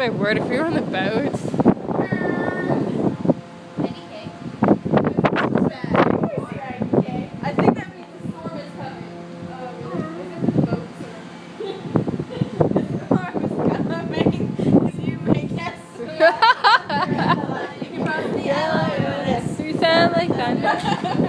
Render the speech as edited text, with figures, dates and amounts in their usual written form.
my word, if we were on the boat. I think that means the storm is coming. The storm is coming. You may guess. You can probably You sound like thunder.